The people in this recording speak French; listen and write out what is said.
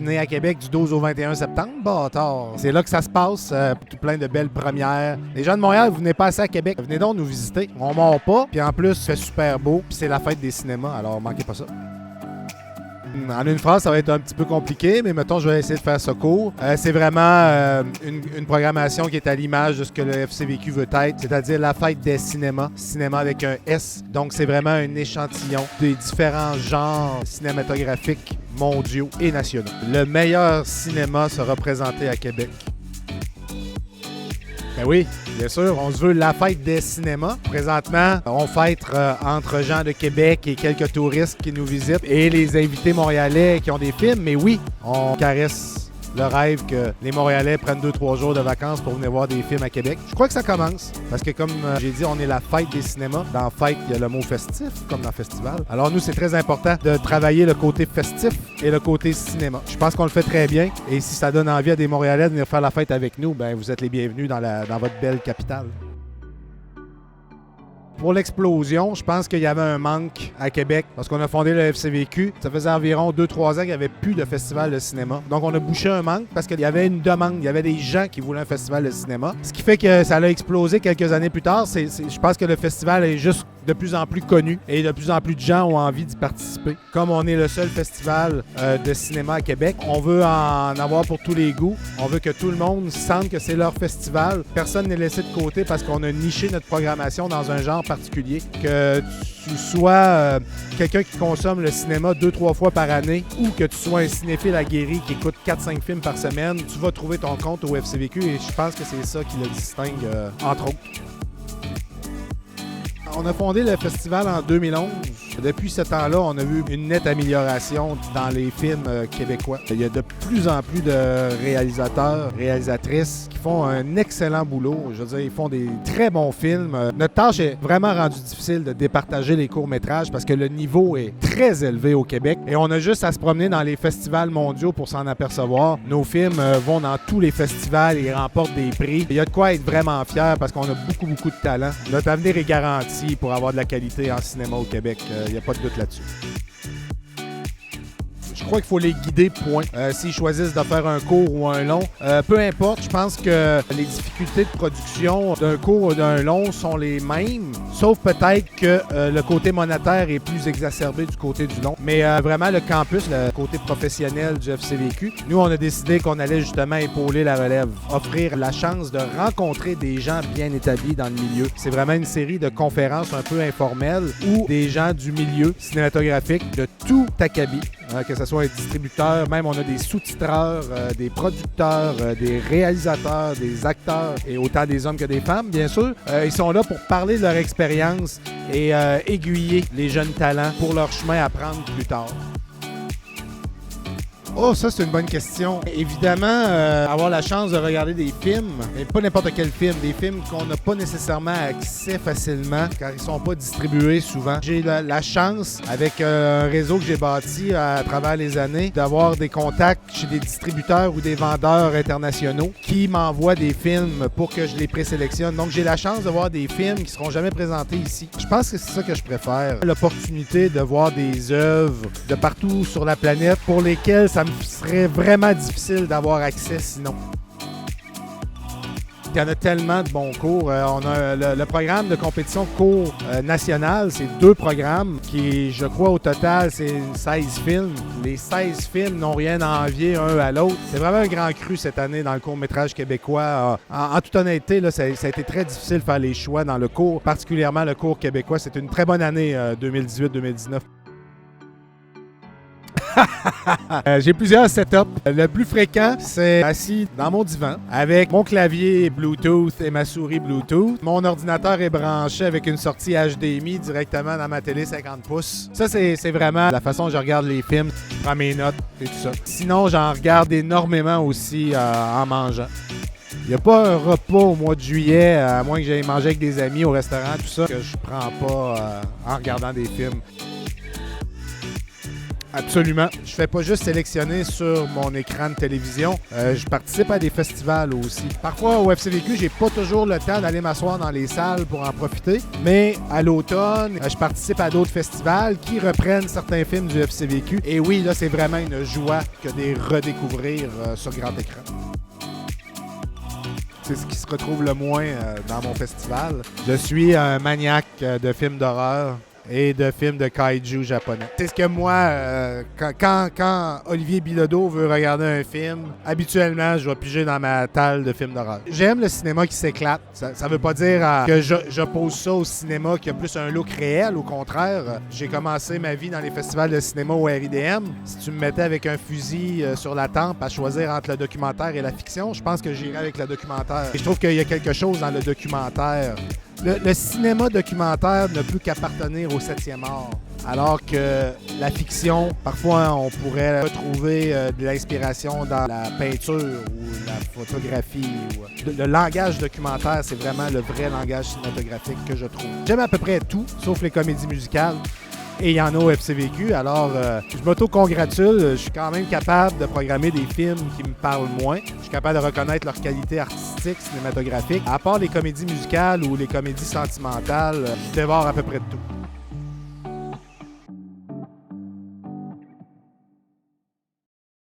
Venez à Québec du 12 au 21 septembre, bâtard. C'est là que ça se passe, plein de belles premières. Les gens de Montréal, vous venez pas assez à Québec. Venez donc nous visiter. On mord pas, puis en plus, c'est super beau, puis c'est la fête des cinémas, alors manquez pas ça. En une phrase, ça va être un petit peu compliqué, mais mettons, je vais essayer de faire ça court. C'est vraiment une programmation qui est à l'image de ce que le FCVQ veut être, c'est-à-dire la fête des cinémas. Cinéma avec un S. Donc, c'est vraiment un échantillon des différents genres cinématographiques mondiaux et nationaux. Le meilleur cinéma sera présenté à Québec. Ben oui, bien sûr, on se veut la fête des cinémas. Présentement, on fête entre gens de Québec et quelques touristes qui nous visitent et les invités montréalais qui ont des films. Mais oui, on caresse le rêve que les Montréalais prennent 2-3 jours de vacances pour venir voir des films à Québec. Je crois que ça commence parce que comme j'ai dit, on est la fête des cinémas. Dans fête, il y a le mot festif comme dans festival. Alors nous, c'est très important de travailler le côté festif et le côté cinéma. Je pense qu'on le fait très bien et si ça donne envie à des Montréalais de venir faire la fête avec nous, ben vous êtes les bienvenus dans votre belle capitale. Pour l'explosion, je pense qu'il y avait un manque à Québec parce qu'on a fondé le FCVQ. Ça faisait environ 2-3 ans qu'il n'y avait plus de festival de cinéma. Donc, on a bouché un manque parce qu'il y avait une demande. Il y avait des gens qui voulaient un festival de cinéma. Ce qui fait que ça a explosé quelques années plus tard. Je pense que le festival est juste de plus en plus connu et de plus en plus de gens ont envie d'y participer. Comme on est le seul festival de cinéma à Québec, on veut en avoir pour tous les goûts. On veut que tout le monde sente que c'est leur festival. Personne n'est laissé de côté parce qu'on a niché notre programmation dans un genre particulier. Que tu sois quelqu'un qui consomme le cinéma 2-3 fois par année ou que tu sois un cinéphile aguerri qui écoute 4-5 films par semaine, tu vas trouver ton compte au FCVQ et je pense que c'est ça qui le distingue, entre autres. On a fondé le festival en 2011. Depuis ce temps-là, on a vu une nette amélioration dans les films québécois. Il y a de plus en plus de réalisateurs, réalisatrices qui font un excellent boulot. Je veux dire, ils font des très bons films. Notre tâche est vraiment rendue difficile de départager les courts-métrages parce que le niveau est très élevé au Québec et on a juste à se promener dans les festivals mondiaux pour s'en apercevoir. Nos films vont dans tous les festivals et remportent des prix. Il y a de quoi être vraiment fier parce qu'on a beaucoup de talent. Notre avenir est garanti pour avoir de la qualité en cinéma au Québec. Il n'y a pas de doute là-dessus. Je crois qu'il faut les guider, point. S'ils choisissent de faire un court ou un long, peu importe, je pense que les difficultés de production d'un court ou d'un long sont les mêmes, sauf peut-être que le côté monétaire est plus exacerbé du côté du long. Mais vraiment, le campus, le côté professionnel du FCVQ, nous, on a décidé qu'on allait justement épauler la relève, offrir la chance de rencontrer des gens bien établis dans le milieu. C'est vraiment une série de conférences un peu informelles où des gens du milieu cinématographique de tout acabit, que ce soit un distributeur, même on a des sous-titreurs, des producteurs, des réalisateurs, des acteurs et autant des hommes que des femmes, bien sûr. Ils sont là pour parler de leur expérience et aiguiller les jeunes talents pour leur chemin à prendre plus tard. Oh, ça, c'est une bonne question. Évidemment, avoir la chance de regarder des films, mais pas n'importe quel film, des films qu'on n'a pas nécessairement accès facilement, car ils sont pas distribués souvent. J'ai la chance, avec un réseau que j'ai bâti à travers les années, d'avoir des contacts chez des distributeurs ou des vendeurs internationaux qui m'envoient des films pour que je les présélectionne. Donc, j'ai la chance de voir des films qui seront jamais présentés ici. Je pense que c'est ça que je préfère. L'opportunité de voir des œuvres de partout sur la planète pour lesquelles ça me serait vraiment difficile d'avoir accès sinon. Il y en a tellement de bons cours. On a le programme de compétition cours national, c'est 2 programmes qui, je crois, au total, c'est 16 films. Les 16 films n'ont rien à envier un à l'autre. C'est vraiment un grand cru cette année dans le court-métrage québécois. En toute honnêteté, là, ça a été très difficile de faire les choix dans le cours, particulièrement le cours québécois. C'est une très bonne année 2018-2019. J'ai plusieurs setups. Le plus fréquent, c'est assis dans mon divan avec mon clavier Bluetooth et ma souris Bluetooth. Mon ordinateur est branché avec une sortie HDMI directement dans ma télé 50 pouces. Ça, c'est vraiment la façon dont je regarde les films. Je prends mes notes et tout ça. Sinon, j'en regarde énormément aussi en mangeant. Il n'y a pas un repas au mois de juillet, à moins que j'aille manger avec des amis au restaurant, tout ça, que je prends pas en regardant des films. Absolument. Je fais pas juste sélectionner sur mon écran de télévision. Je participe à des festivals aussi. Parfois, au FCVQ, j'ai pas toujours le temps d'aller m'asseoir dans les salles pour en profiter. Mais à l'automne, je participe à d'autres festivals qui reprennent certains films du FCVQ. Et oui, là, c'est vraiment une joie que de les redécouvrir sur grand écran. C'est ce qui se retrouve le moins dans mon festival. Je suis un maniaque de films d'horreur et de films de kaiju japonais. C'est ce que moi, quand Olivier Bilodeau veut regarder un film, habituellement, je vais piger dans ma talle de films d'horreur. J'aime le cinéma qui s'éclate. Ça veut pas dire que j'oppose ça au cinéma qui a plus un look réel. Au contraire, j'ai commencé ma vie dans les festivals de cinéma au RIDM. Si tu me mettais avec un fusil sur la tempe à choisir entre le documentaire et la fiction, je pense que j'irais avec le documentaire. Et je trouve qu'il y a quelque chose dans le documentaire. Le cinéma documentaire ne peut qu'appartenir au 7e art. Alors que la fiction, parfois, on pourrait retrouver de l'inspiration dans la peinture ou la photographie. Le langage documentaire, c'est vraiment le vrai langage cinématographique que je trouve. J'aime à peu près tout, sauf les comédies musicales. Et il y en a au FCVQ, alors je m'auto-congratule. Je suis quand même capable de programmer des films qui me parlent moins. Je suis capable de reconnaître leur qualité artistique, cinématographique. À part les comédies musicales ou les comédies sentimentales, je dévore à peu près de tout.